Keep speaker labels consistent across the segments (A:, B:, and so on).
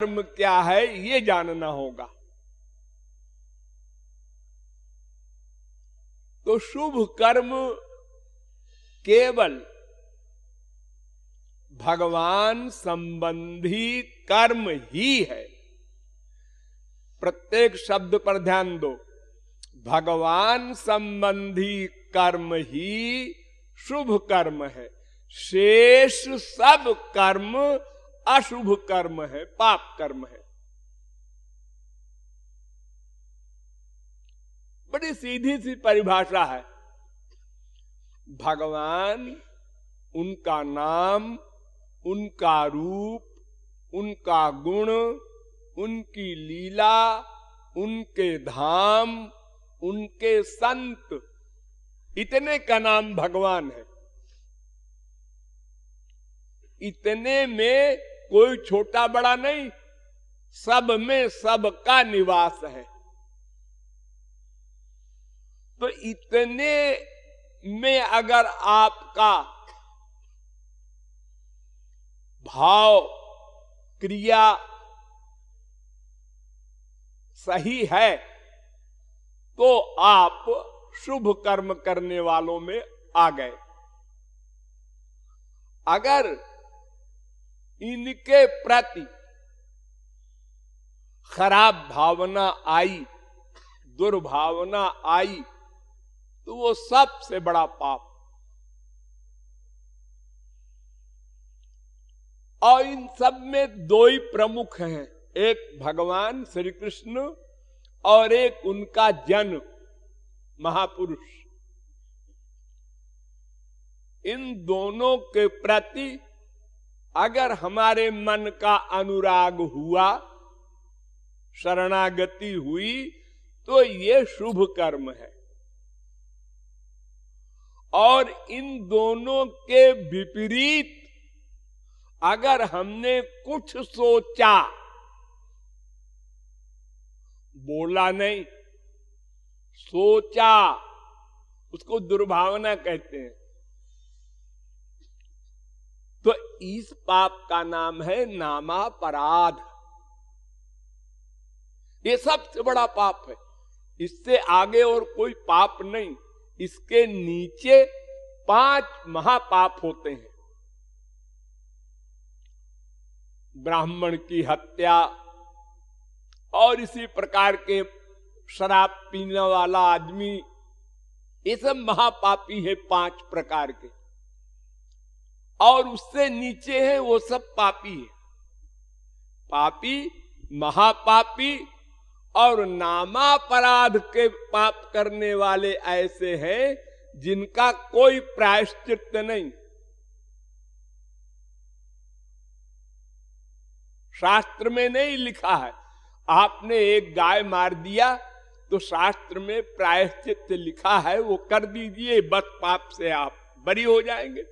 A: कर्म क्या है ये जानना होगा। तो शुभ कर्म केवल भगवान संबंधी कर्म ही है। प्रत्येक शब्द पर ध्यान दो। भगवान संबंधी कर्म ही शुभ कर्म है। शेष सब कर्म अशुभ कर्म है, पाप कर्म है। बड़ी सीधी सी परिभाषा है। भगवान, उनका नाम, उनका रूप, उनका गुण, उनकी लीला, उनके धाम, उनके संत, इतने का नाम भगवान है। इतने में कोई छोटा बड़ा नहीं, सब में सबका निवास है। तो इतने में अगर आपका भाव क्रिया सही है तो आप शुभ कर्म करने वालों में आ गए। अगर इनके प्रति खराब भावना आई, दुर्भावना आई, तो वो सबसे बड़ा पाप। और इन सब में दो ही प्रमुख हैं, एक भगवान श्री कृष्ण और एक उनका जन महापुरुष। इन दोनों के प्रति अगर हमारे मन का अनुराग हुआ, शरणागति हुई, तो ये शुभ कर्म है। और इन दोनों के विपरीत अगर हमने कुछ सोचा, बोला नहीं, सोचा, उसको दुर्भावना कहते हैं। तो इस पाप का नाम है नामापराध। ये सबसे बड़ा पाप है। इससे आगे और कोई पाप नहीं। इसके नीचे 5 महापाप होते हैं। ब्राह्मण की हत्या और इसी प्रकार के शराब पीने वाला आदमी, ये सब महापापी है 5 प्रकार के। और उससे नीचे है वो सब पापी है। पापी, महापापी और नामापराध के पाप करने वाले ऐसे हैं जिनका कोई प्रायश्चित नहीं। शास्त्र में नहीं लिखा है। आपने एक गाय मार दिया तो शास्त्र में प्रायश्चित लिखा है, वो कर दीजिए, बस पाप से आप बरी हो जाएंगे।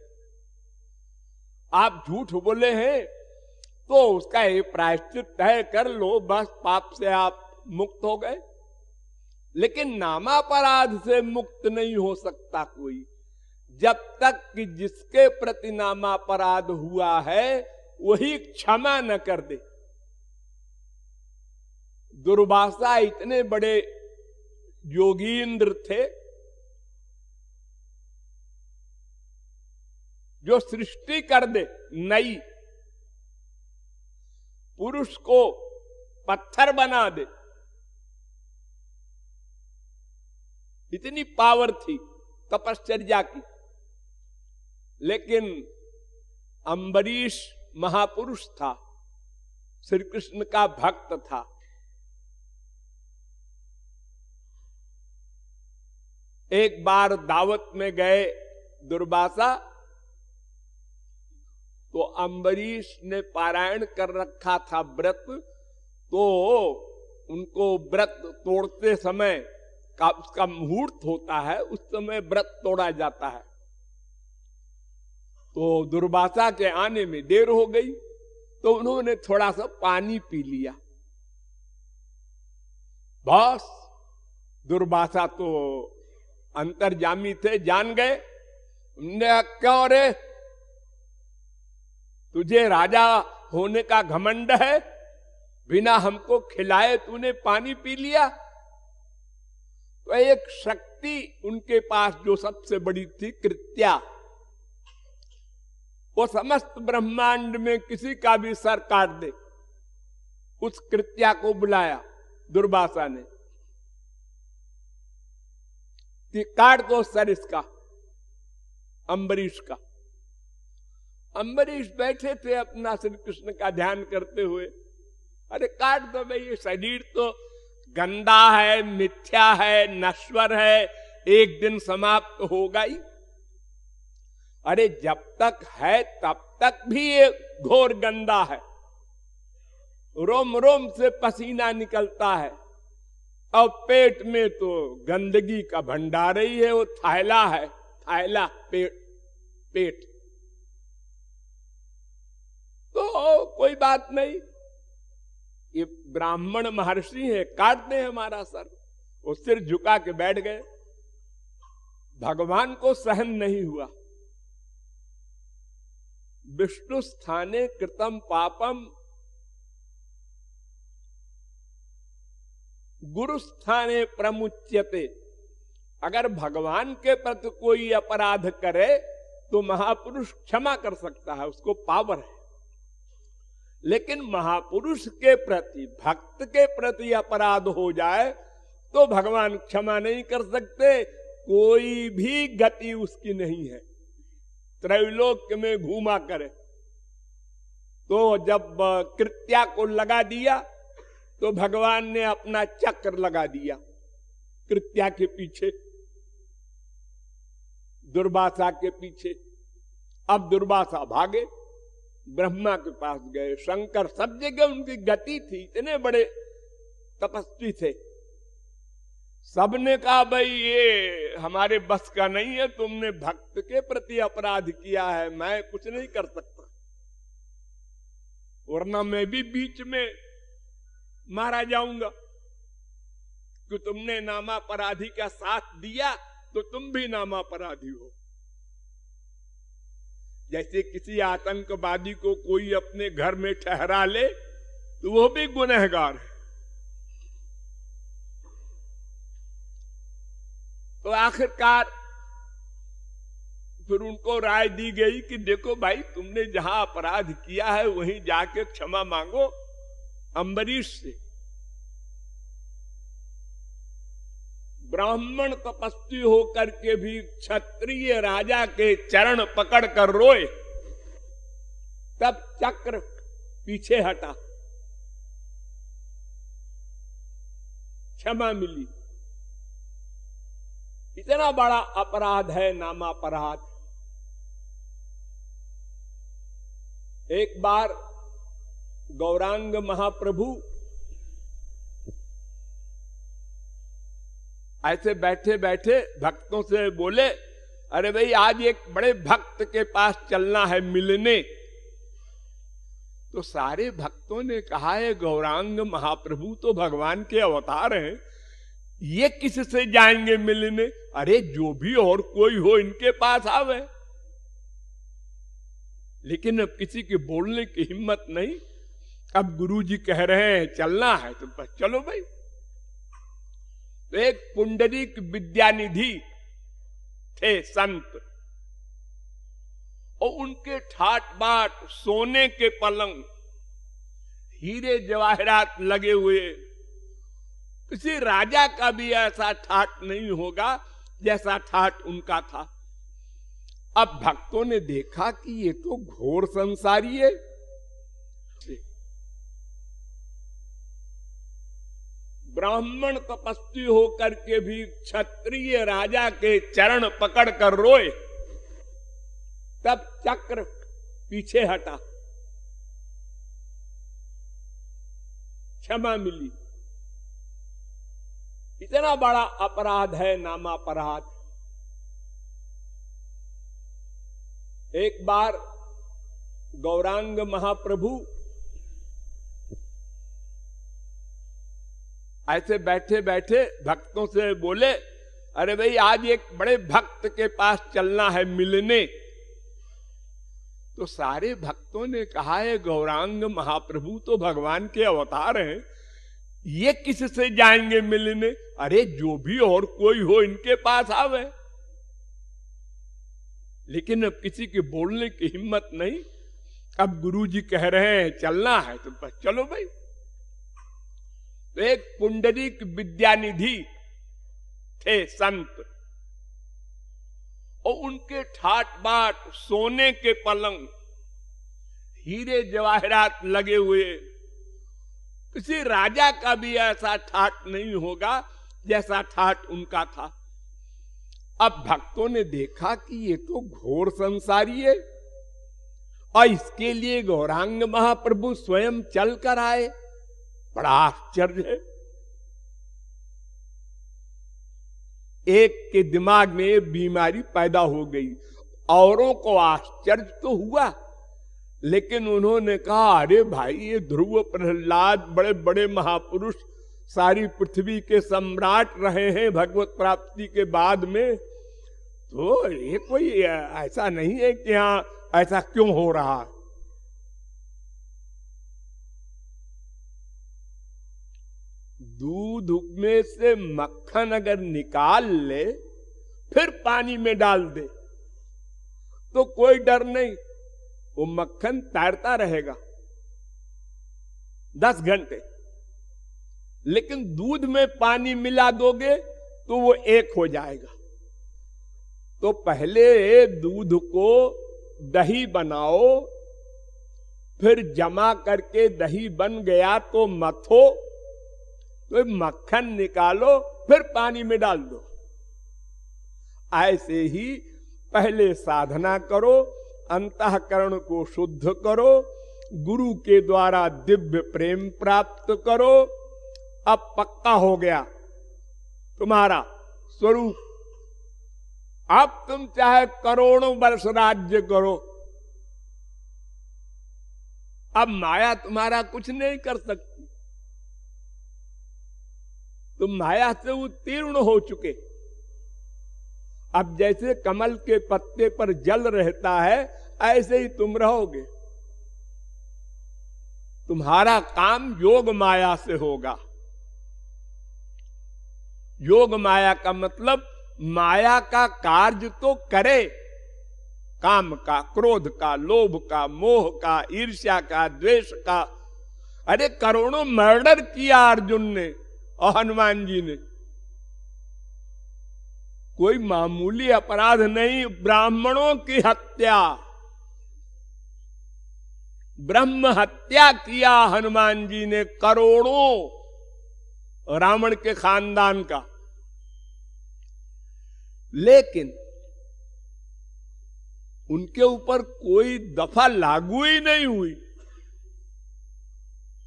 A: आप झूठ बोले हैं तो उसका एक प्रायश्चित तय कर लो, बस पाप से आप मुक्त हो गए। लेकिन नामापराध से मुक्त नहीं हो सकता कोई, जब तक कि जिसके प्रति नामापराध हुआ है वही क्षमा न कर दे। दुर्वासा इतने बड़े योगींद्र थे जो सृष्टि कर दे नई, पुरुष को पत्थर बना दे, इतनी पावर थी तपश्चर्या की। लेकिन अम्बरीश महापुरुष था, श्री कृष्ण का भक्त था। एक बार दावत में गए दुर्वासा, तो अम्बरीश ने पारायण कर रखा था व्रत, तो उनको व्रत तोड़ते समय का उसका मुहूर्त होता है, उस समय व्रत तोड़ा जाता है। तो दुर्वासा के आने में देर हो गई, तो उन्होंने थोड़ा सा पानी पी लिया। बस दुर्वासा तो अंतर्जामी थे, जान गए। उन्होंने क्यों रे, तुझे राजा होने का घमंड है? बिना हमको खिलाए तूने पानी पी लिया। तो एक शक्ति उनके पास जो सबसे बड़ी थी, कृत्या, वो समस्त ब्रह्मांड में किसी का भी सर काट दे, उस कृत्या को बुलाया दुर्वासा ने कि काट दो सर इसका, अम्बरीश का। अम्बरीश बैठे थे अपना श्री कृष्ण का ध्यान करते हुए। अरे काट दो भाई, ये शरीर तो गंदा है, मिथ्या है, नश्वर है, एक दिन समाप्त होगा ही। अरे जब तक है तब तक भी ये घोर गंदा है, रोम रोम से पसीना निकलता है, और पेट में तो गंदगी का भंडार ही है, वो थैला है, थैला पेट। तो कोई बात नहीं, ये ब्राह्मण महर्षि है, काट दे हमारा सर। वो सिर झुका के बैठ गए। भगवान को सहन नहीं हुआ। विष्णु स्थाने कृतम पापम गुरु स्थाने प्रमुच्यते। अगर भगवान के प्रति कोई अपराध करे तो महापुरुष क्षमा कर सकता है, उसको पावर है। लेकिन महापुरुष के प्रति, भक्त के प्रति अपराध हो जाए तो भगवान क्षमा नहीं कर सकते। कोई भी गति उसकी नहीं है, त्रैलोक्य में घूमा करे। तो जब कृत्या को लगा दिया तो भगवान ने अपना चक्र लगा दिया कृत्या के पीछे, दुर्वासा के पीछे। अब दुर्वासा भागे, ब्रह्मा के पास गए, शंकर, सब जगह उनकी गति थी, इतने बड़े तपस्वी थे। सबने कहा भाई ये हमारे बस का नहीं है, तुमने भक्त के प्रति अपराध किया है, मैं कुछ नहीं कर सकता, वरना मैं भी बीच में मारा जाऊंगा कि तुमने नामापराधी का साथ दिया तो तुम भी नामापराधी हो। जैसे किसी आतंकवादी को कोई अपने घर में ठहरा ले तो वो भी गुनहगार है। तो आखिरकार फिर उनको राय दी गई कि देखो भाई, तुमने जहां अपराध किया है वहीं जाके क्षमा मांगो अम्बरीश से। ब्राह्मण तपस्वी होकर के भी क्षत्रिय राजा के चरण पकड़ कर रोए, तब चक्र पीछे हटा, क्षमा मिली। इतना बड़ा अपराध है नामापराध। एक बार गौरांग महाप्रभु ऐसे बैठे बैठे भक्तों से बोले, अरे भाई आज एक बड़े भक्त के पास चलना है मिलने। तो सारे भक्तों ने कहा है गौरांग महाप्रभु तो भगवान के अवतार हैं, ये किससे जाएंगे मिलने? अरे जो भी और कोई हो इनके पास आवे। लेकिन अब किसी के बोलने की हिम्मत नहीं। अब गुरुजी कह रहे हैं चलना है तो बस चलो भाई। तो एक पुंडरीक विद्यानिधि थे संत, और उनके ठाट बाट सोने के पलंग, हीरे जवाहरात लगे हुए, किसी राजा का भी ऐसा ठाट नहीं होगा जैसा ठाट उनका था। अब भक्तों ने देखा कि ये तो घोर संसारी है। ब्राह्मण तपस्वी होकर के भी क्षत्रिय राजा के चरण पकड़ कर रोए, तब चक्र पीछे हटा, क्षमा मिली। इतना बड़ा अपराध है नामापराध। एक बार गौरांग महाप्रभु ऐसे बैठे बैठे भक्तों से बोले, अरे भाई आज एक बड़े भक्त के पास चलना है मिलने। तो सारे भक्तों ने कहा है गौरांग महाप्रभु तो भगवान के अवतार हैं, ये किससे जाएंगे मिलने? अरे जो भी और कोई हो इनके पास आवे। लेकिन अब किसी के बोलने की हिम्मत नहीं। अब गुरुजी कह रहे हैं चलना है तो बस चलो भाई। तो एक पुंडरीक विद्यानिधि थे संत, और उनके ठाट बाट सोने के पलंग, हीरे जवाहरात लगे हुए, किसी राजा का भी ऐसा ठाट नहीं होगा जैसा ठाट उनका था। अब भक्तों ने देखा कि ये तो घोर संसारी है, और इसके लिए गौरांग महाप्रभु स्वयं चल कर आए, बड़ा आश्चर्य है। एक के दिमाग में बीमारी पैदा हो गई। औरों को आश्चर्य तो हुआ, लेकिन उन्होंने कहा अरे भाई ये ध्रुव प्रहलाद बड़े बड़े महापुरुष, सारी पृथ्वी के सम्राट रहे हैं भगवत प्राप्ति के बाद में, तो ये कोई ऐसा नहीं है कि यहां ऐसा क्यों हो रहा। दूध में से मक्खन अगर निकाल ले फिर पानी में डाल दे तो कोई डर नहीं, वो मक्खन तैरता रहेगा 10 घंटे। लेकिन दूध में पानी मिला दोगे तो वो एक हो जाएगा। तो पहले दूध को दही बनाओ, फिर जमा करके दही बन गया तो मथो, तो मक्खन निकालो, फिर पानी में डाल दो। ऐसे ही पहले साधना करो, अंतःकरण को शुद्ध करो, गुरु के द्वारा दिव्य प्रेम प्राप्त करो। अब पक्का हो गया तुम्हारा स्वरूप। अब तुम चाहे करोड़ों वर्ष राज्य करो, अब माया तुम्हारा कुछ नहीं कर सकती। तुम माया से उत्तीर्ण हो चुके। अब जैसे कमल के पत्ते पर जल रहता है, ऐसे ही तुम रहोगे। तुम्हारा काम योग माया से होगा। योग माया का मतलब माया का कार्य तो करे, काम का, क्रोध का, लोभ का, मोह का, ईर्ष्या का, द्वेष का। अरे करोड़ों मर्डर किया अर्जुन ने और हनुमान जी ने, कोई मामूली अपराध नहीं। ब्राह्मणों की हत्या, ब्रह्म हत्या किया हनुमान जी ने करोड़ों रावण के खानदान का। लेकिन उनके ऊपर कोई दफा लागू ही नहीं हुई,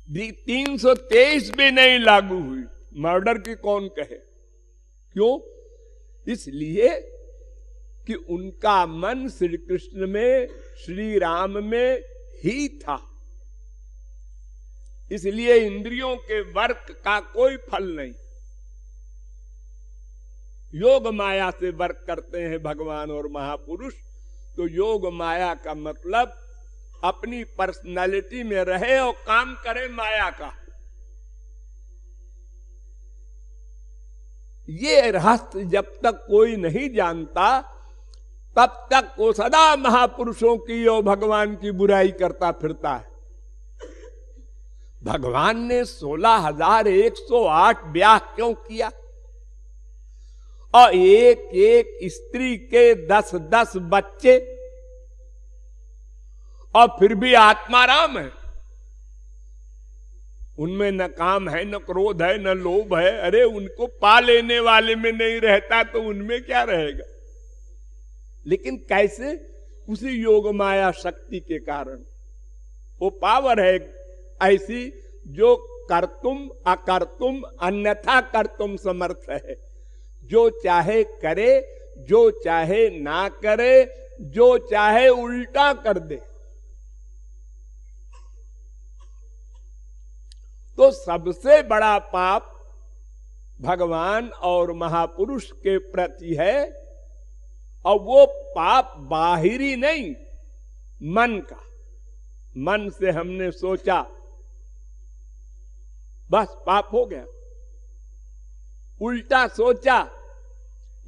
A: 323 भी नहीं लागू हुई। मर्डर की कौन कहे? क्यों? इसलिए कि उनका मन श्री कृष्ण में, श्री राम में ही था। इसलिए इंद्रियों के वर्क का कोई फल नहीं। योग माया से वर्क करते हैं भगवान और महापुरुष। तो योग माया का मतलब अपनी पर्सनालिटी में रहे और काम करे माया का। ये रहस्य जब तक कोई नहीं जानता, तब तक वो सदा महापुरुषों की और भगवान की बुराई करता फिरता है। भगवान ने 16,108 ब्याह क्यों किया? और एक एक स्त्री के 10-10 बच्चे, और फिर भी आत्माराम है। उनमें न काम है, न क्रोध है, न लोभ है। अरे उनको पा लेने वाले में नहीं रहता तो उनमें क्या रहेगा? लेकिन कैसे? उसी योग माया शक्ति के कारण। वो पावर है ऐसी जो कर्तुम अकर्तुम अन्यथा कर्तुम समर्थ है। जो चाहे करे, जो चाहे ना करे, जो चाहे उल्टा कर दे। तो सबसे बड़ा पाप भगवान और महापुरुष के प्रति है। और वो पाप बाहरी नहीं, मन का, मन से हमने सोचा, बस पाप हो गया। उल्टा सोचा,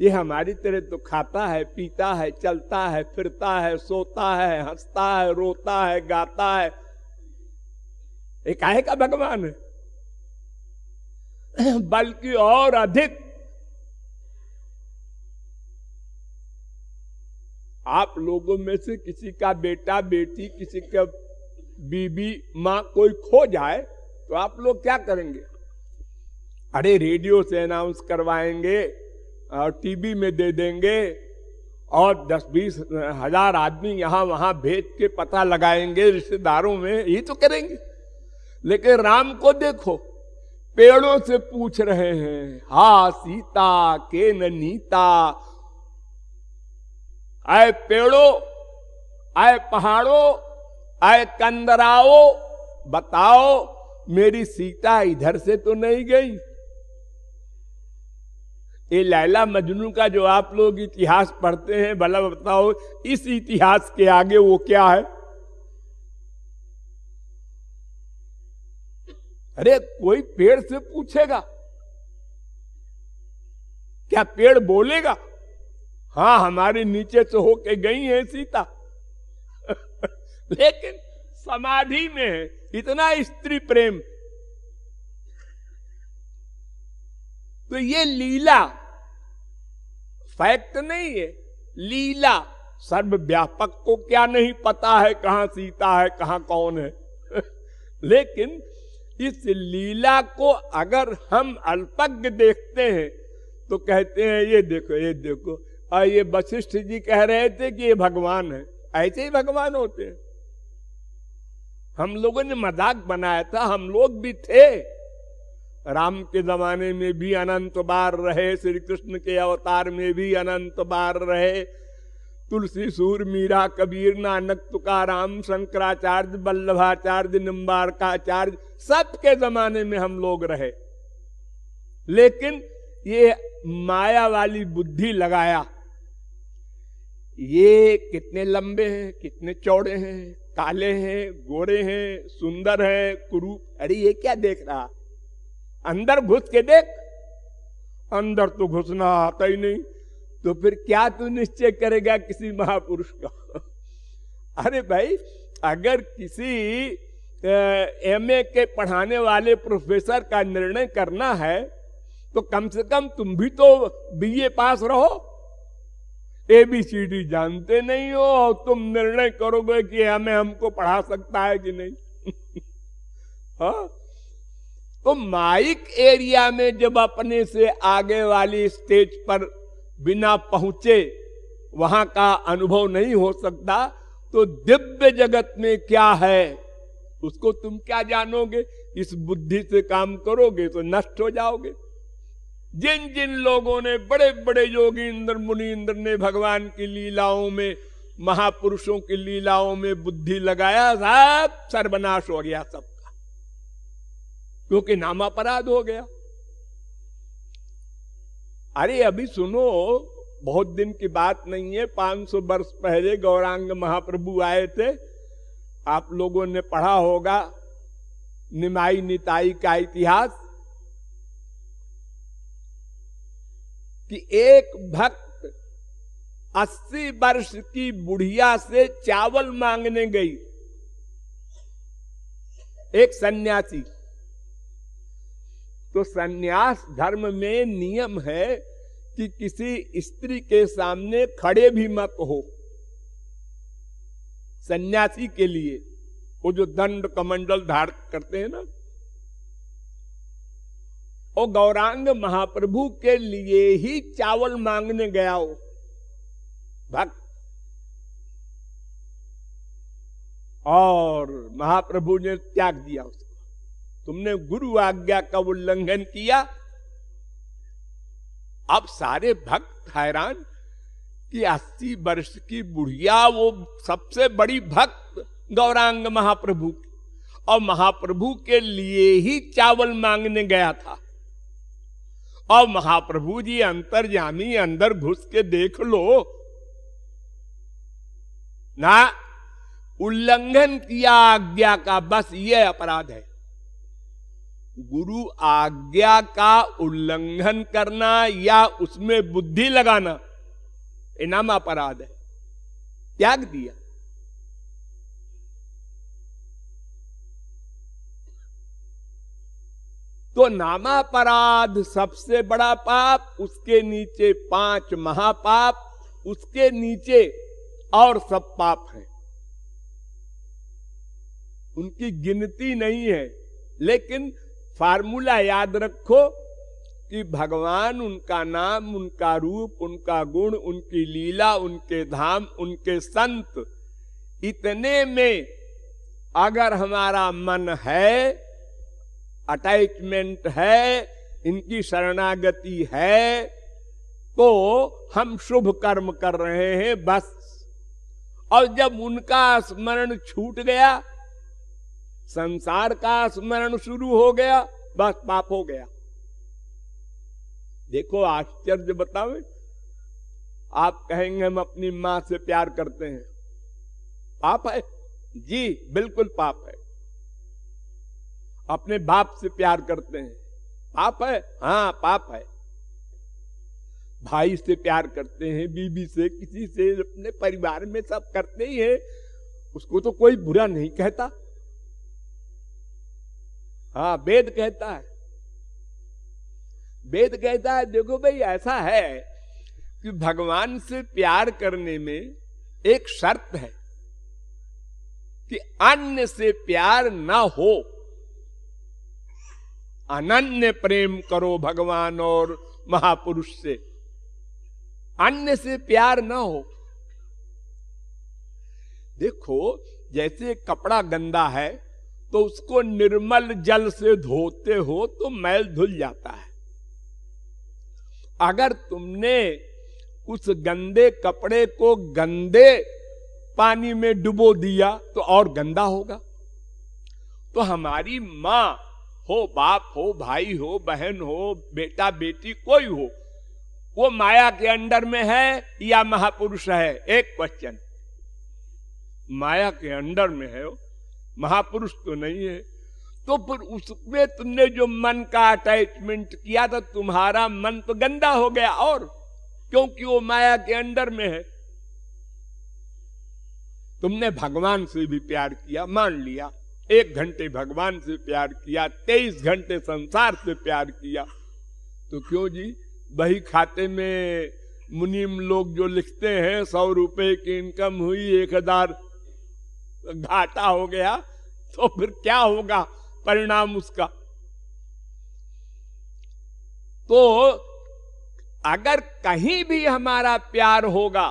A: ये हमारी तरह तो खाता है, पीता है, चलता है, फिरता है, सोता है, हंसता है, रोता है, गाता है, ये काहे का भगवान है? बल्कि और अधिक आप लोगों में से किसी का बेटा बेटी, किसी का बीबी मां कोई खो जाए तो आप लोग क्या करेंगे? अरे रेडियो से अनाउंस करवाएंगे और टीवी में दे देंगे और 10-20 हजार आदमी यहां वहां भेज के पता लगाएंगे रिश्तेदारों में, यही तो करेंगे। लेकिन राम को देखो, पेड़ों से पूछ रहे हैं, हा सीता के न नीता, आए पेड़ों, आए पहाड़ों, आए कंदराओ, बताओ मेरी सीता इधर से तो नहीं गई। ये लैला मजनू का जो आप लोग इतिहास पढ़ते हैं, भला बताओ इस इतिहास के आगे वो क्या है? अरे कोई पेड़ से पूछेगा क्या? पेड़ बोलेगा हाँ हमारे नीचे से होके गई है सीता। लेकिन समाधि में है, इतना स्त्री प्रेम। तो ये लीला, फैक्ट नहीं है, लीला। सर्वव्यापक को क्या नहीं पता है कहां सीता है, कहां कौन है। लेकिन इस लीला को अगर हम अल्पज्ञ देखते हैं तो कहते हैं ये देखो, ये देखो। और ये वशिष्ठ जी कह रहे थे कि ये भगवान है, ऐसे ही भगवान होते हैं। हम लोगों ने मजाक बनाया था, हम लोग भी थे। राम के जमाने में भी अनंत बार रहे, श्री कृष्ण के अवतार में भी अनंत बार रहे। तुलसी, सूर, मीरा, कबीर, नानक, तुकाराम, शंकराचार्य, वल्लभाचार्य, निम्बारकाचार्य, सबके जमाने में हम लोग रहे। लेकिन ये माया वाली बुद्धि लगाया, ये कितने लंबे हैं, कितने चौड़े हैं, काले हैं, गोरे हैं, सुंदर हैं, कुरूप। अरे ये क्या देख रहा? अंदर घुस के देख। अंदर तो घुसना आता ही नहीं, तो फिर क्या तू निश्चय करेगा किसी महापुरुष का? अरे भाई, अगर किसी एमए के पढ़ाने वाले प्रोफेसर का निर्णय करना है तो कम से कम तुम भी तो बीए पास रहो। ABCD जानते नहीं हो और तुम निर्णय करोगे कि हमें हमको पढ़ा सकता है कि नहीं। हाँ? तो माइक एरिया में जब अपने से आगे वाली स्टेज पर बिना पहुंचे वहां का अनुभव नहीं हो सकता, तो दिव्य जगत में क्या है उसको तुम क्या जानोगे? इस बुद्धि से काम करोगे तो नष्ट हो जाओगे। जिन जिन लोगों ने, बड़े बड़े योगींद्र मुनींद्र ने भगवान की लीलाओं में, महापुरुषों की लीलाओं में बुद्धि लगाया, सब सर्वनाश हो गया सबका, क्योंकि नामापराध हो गया। अरे अभी सुनो, बहुत दिन की बात नहीं है, 500 वर्ष पहले गौरांग महाप्रभु आए थे। आप लोगों ने पढ़ा होगा निमाई निताई का इतिहास, कि एक भक्त 80 वर्ष की बुढ़िया से चावल मांगने गई, एक सन्यासी। तो सन्यास धर्म में नियम है कि किसी स्त्री के सामने खड़े भी मत हो। सन्यासी के लिए वो जो दंड कमंडल धारण करते हैं ना, और गौरांग महाप्रभु के लिए ही चावल मांगने गया हो भक्त। और महाप्रभु ने त्याग दिया उसको। तुमने गुरु आज्ञा का उल्लंघन किया। अब सारे भक्त हैरान कि 80 वर्ष की बुढ़िया, वो सबसे बड़ी भक्त गौरांग महाप्रभु की, और महाप्रभु के लिए ही चावल मांगने गया था। और महाप्रभु जी अंतर्यामी, अंदर घुस के देख लो ना, उल्लंघन किया आज्ञा का, बस ये अपराध है। गुरु आज्ञा का उल्लंघन करना या उसमें बुद्धि लगाना ये नाम अपराध है। त्याग दिया। तो नामापराध सबसे बड़ा पाप, उसके नीचे 5 महापाप, उसके नीचे और सब पाप हैं, उनकी गिनती नहीं है। लेकिन फार्मूला याद रखो कि भगवान, उनका नाम, उनका रूप, उनका गुण, उनकी लीला, उनके धाम, उनके संत, इतने में अगर हमारा मन है, अटैचमेंट है, इनकी शरणागति है, तो हम शुभ कर्म कर रहे हैं बस। और जब उनका स्मरण छूट गया, संसार का स्मरण शुरू हो गया, बस पाप हो गया। देखो आश्चर्य बतावे, आप कहेंगे हम अपनी मां से प्यार करते हैं, पाप है? जी बिल्कुल पाप है। अपने बाप से प्यार करते हैं, पाप है? हाँ पाप है। भाई से प्यार करते हैं, बीबी से, किसी से, अपने परिवार में सब करते ही है, उसको तो कोई बुरा नहीं कहता। हाँ वेद कहता है, वेद कहता है देखो भाई ऐसा है कि भगवान से प्यार करने में एक शर्त है कि अन्य से प्यार ना हो। अनन्य प्रेम करो भगवान और महापुरुष से, अन्य से प्यार ना हो। देखो जैसे कपड़ा गंदा है तो उसको निर्मल जल से धोते हो तो मैल धुल जाता है। अगर तुमने उस गंदे कपड़े को गंदे पानी में डुबो दिया तो और गंदा होगा। तो हमारी मां हो, बाप हो, भाई हो, बहन हो, बेटा बेटी कोई हो, वो माया के अंडर में है या महापुरुष है? एक क्वेश्चन। माया के अंडर में है, महापुरुष तो नहीं है। तो फिर उसमें तुमने जो मन का अटैचमेंट किया था, तुम्हारा मन तो गंदा हो गया, और क्योंकि वो माया के अंडर में है। तुमने भगवान से भी प्यार किया, मान लिया 1 घंटे भगवान से प्यार किया, 23 घंटे संसार से प्यार किया, तो क्यों जी बही खाते में मुनीम लोग जो लिखते हैं 100 रुपए की इनकम हुई, 1000 घाटा हो गया, तो फिर क्या होगा परिणाम उसका? तो अगर कहीं भी हमारा प्यार होगा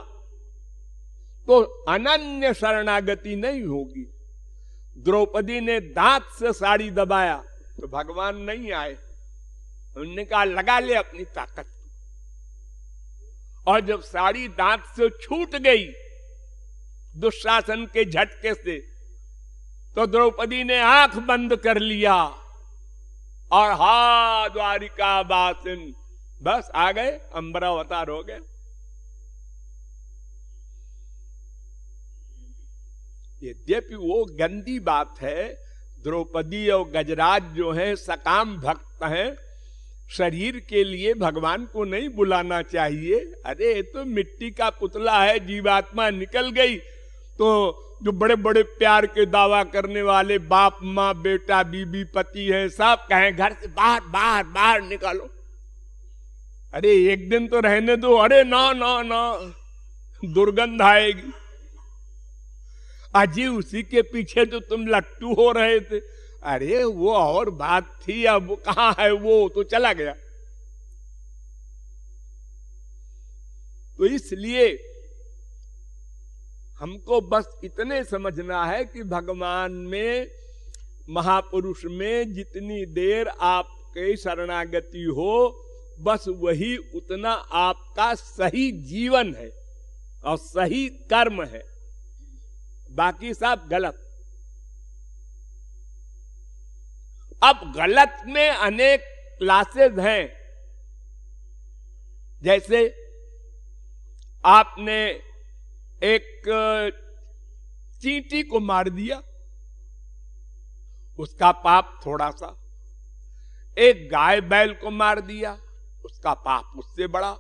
A: तो अनन्य शरणागति नहीं होगी। द्रौपदी ने दांत से साड़ी दबाया तो भगवान नहीं आए, उन्होंने कहा लगा ले अपनी ताकत। और जब साड़ी दांत से छूट गई दुशासन के झटके से, तो द्रौपदी ने आंख बंद कर लिया और हा द्वारिका वासिन, बस आ गए, अंबरावतार हो गए। यद्यपि वो गंदी बात है, द्रौपदी और गजराज जो है सकाम भक्त हैं, शरीर के लिए भगवान को नहीं बुलाना चाहिए। अरे ये तो मिट्टी का पुतला है, जीवात्मा निकल गई तो जो बड़े बड़े प्यार के दावा करने वाले बाप माँ बेटा बीबी पति है, सब कहें घर से बाहर बाहर बाहर निकालो। अरे एक दिन तो रहने दो। अरे ना ना ना, दुर्गंध आएगी। अजी उसी के पीछे तो तुम लट्टू हो रहे थे। अरे वो और बात थी, अब वो कहां है, वो तो चला गया। तो इसलिए हमको बस इतने समझना है कि भगवान में, महापुरुष में जितनी देर आपके शरणागति हो, बस वही उतना आपका सही जीवन है और सही कर्म है, बाकी सब गलत। अब गलत में अनेक क्लासेस हैं। जैसे आपने एक चींटी को मार दिया, उसका पाप थोड़ा सा। एक गाय बैल को मार दिया, उसका पाप उससे बड़ा।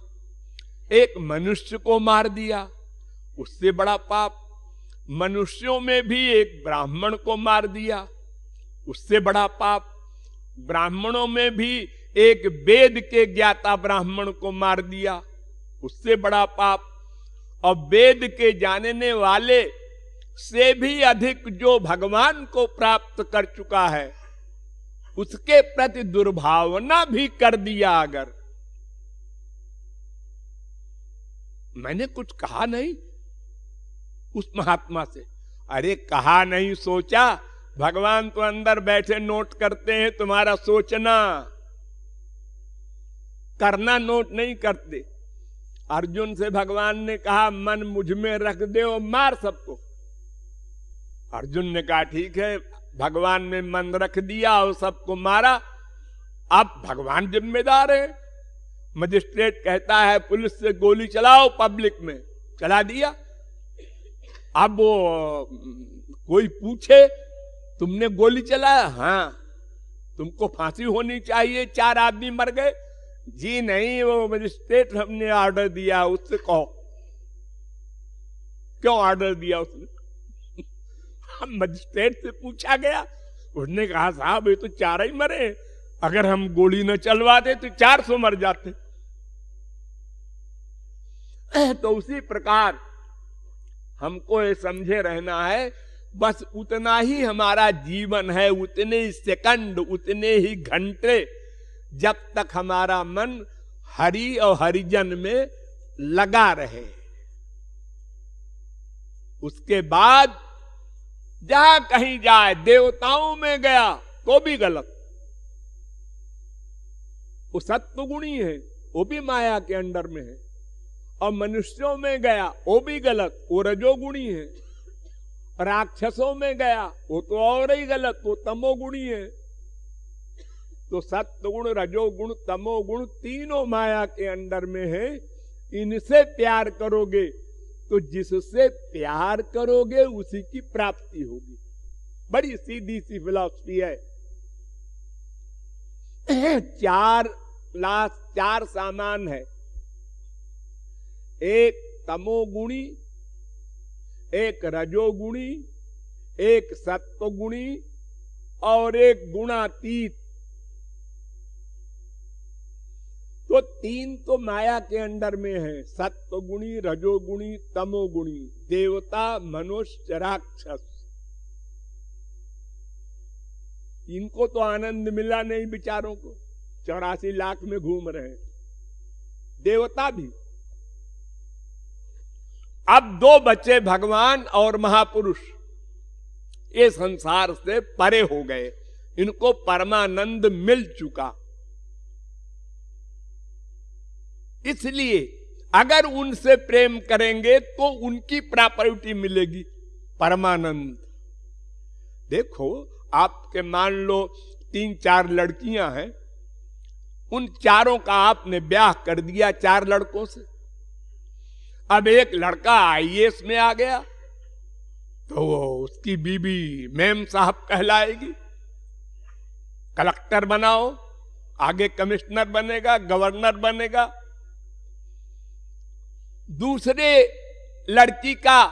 A: एक मनुष्य को मार दिया, उससे बड़ा पाप। मनुष्यों में भी एक ब्राह्मण को मार दिया, उससे बड़ा पाप। ब्राह्मणों में भी एक वेद के ज्ञाता ब्राह्मण को मार दिया, उससे बड़ा पाप। और वेद के जानने वाले से भी अधिक जो भगवान को प्राप्त कर चुका है, उसके प्रति दुर्भावना भी कर दिया। अगर मैंने कुछ कहा नहीं उस महात्मा से, अरे कहा नहीं, सोचा। भगवान तो अंदर बैठे नोट करते हैं, तुम्हारा सोचना करना नोट नहीं करते। अर्जुन से भगवान ने कहा मन मुझ में रख दे और मार सबको। अर्जुन ने कहा ठीक है, भगवान ने मन रख दिया और सबको मारा। अब भगवान जिम्मेदार है। मजिस्ट्रेट कहता है पुलिस से गोली चलाओ, पब्लिक में चला दिया। अब वो कोई पूछे तुमने गोली चलाया? हाँ। तुमको फांसी होनी चाहिए, 4 आदमी मर गए। जी नहीं, वो मजिस्ट्रेट हमने ऑर्डर दिया। उससे कहो क्यों ऑर्डर दिया उसने? हम मजिस्ट्रेट से पूछा गया, उसने कहा साहब ये तो 4 ही मरे, अगर हम गोली न चलवाते तो 400 मर जाते। तो उसी प्रकार हमको ये समझे रहना है, बस उतना ही हमारा जीवन है, उतने ही सेकंड, उतने ही घंटे, जब तक हमारा मन हरि और हरिजन में लगा रहे। उसके बाद जहां कहीं जाए, देवताओं में गया तो भी गलत, वो सत्व गुणी है, वो भी माया के अंडर में है। और मनुष्यों में गया वो भी गलत, वो रजोगुणी है। राक्षसों में गया वो तो और ही गलत, वो तमोगुणी है। तो सत्वगुण, रजोगुण, तमोगुण तीनों माया के अंडर में है। इनसे प्यार करोगे तो जिससे प्यार करोगे उसी की प्राप्ति होगी। बड़ी सीधी सी फिलॉसफी है। 4 सामान है, एक तमोगुणी, एक रजोगुणी, एक सत्वगुणी और एक गुणातीत। तो 3 तो माया के अंडर में है, सत्वगुणी, रजोगुणी, तमोगुणी, देवता, मनुष्य, राक्षस। इनको तो आनंद मिला नहीं बेचारों को, 84 लाख में घूम रहे हैं। देवता भी। अब 2 बचे, भगवान और महापुरुष। ये संसार से परे हो गए, इनको परमानंद मिल चुका। इसलिए अगर उनसे प्रेम करेंगे तो उनकी प्रॉपर्टी मिलेगी, परमानंद। देखो, आपके मान लो 3-4 लड़कियां हैं, उन चारों का आपने ब्याह कर दिया 4 लड़कों से। अब एक लड़का IAS में आ गया तो उसकी बीबी मेम साहब कहलाएगी। कलेक्टर बनाओ, आगे कमिश्नर बनेगा, गवर्नर बनेगा। दूसरे लड़की का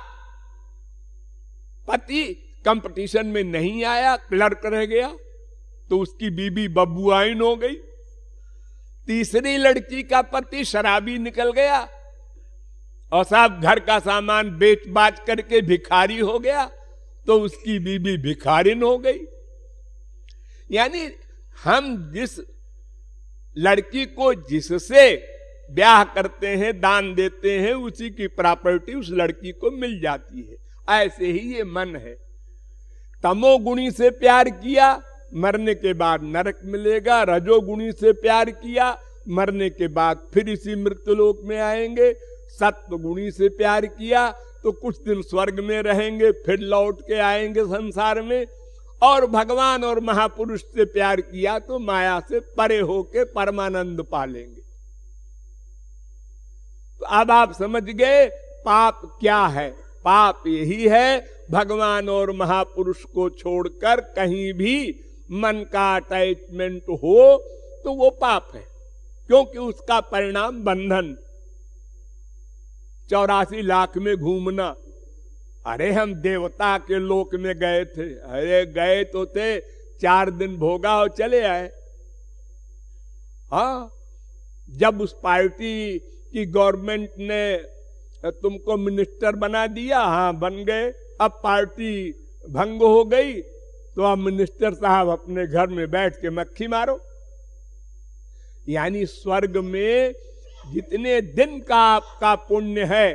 A: पति कंपटीशन में नहीं आया, क्लर्क रह गया, तो उसकी बीबी बबुआइन हो गई। तीसरी लड़की का पति शराबी निकल गया और साहब घर का सामान बेच बाच करके भिखारी हो गया, तो उसकी बीबी भिखारिन हो गई। यानी हम जिस लड़की को जिससे ब्याह करते हैं, दान देते हैं, उसी की प्रॉपर्टी उस लड़की को मिल जाती है। ऐसे ही ये मन है। तमोगुणी से प्यार किया, मरने के बाद नरक मिलेगा। रजोगुणी से प्यार किया, मरने के बाद फिर इसी मृत्युलोक में आएंगे। सत्वगुणी से प्यार किया तो कुछ दिन स्वर्ग में रहेंगे, फिर लौट के आएंगे संसार में। और भगवान और महापुरुष से प्यार किया तो माया से परे होके परमानंद पालेंगे। तो अब आप समझ गए पाप क्या है। पाप यही है भगवान और महापुरुष को छोड़कर कहीं भी मन का अटैचमेंट हो तो वो पाप है, क्योंकि उसका परिणाम बंधन। 84 लाख में घूमना, अरे हम देवता के लोक में गए थे, अरे गए तो थे, 4 दिन भोगा और चले आए। हाँ, जब उस पार्टी की गवर्नमेंट ने तुमको मिनिस्टर बना दिया, हाँ बन गए, अब पार्टी भंग हो गई तो अब मिनिस्टर साहब अपने घर में बैठ के मक्खी मारो। यानी स्वर्ग में जितने दिन का आपका पुण्य है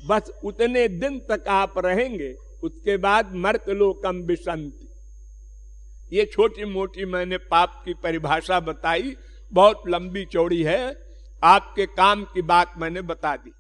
A: बस उतने दिन तक आप रहेंगे, उसके बाद मर्त्यलोकम विशंति। ये छोटी मोटी मैंने पाप की परिभाषा बताई, बहुत लंबी चौड़ी है, आपके काम की बात मैंने बता दी।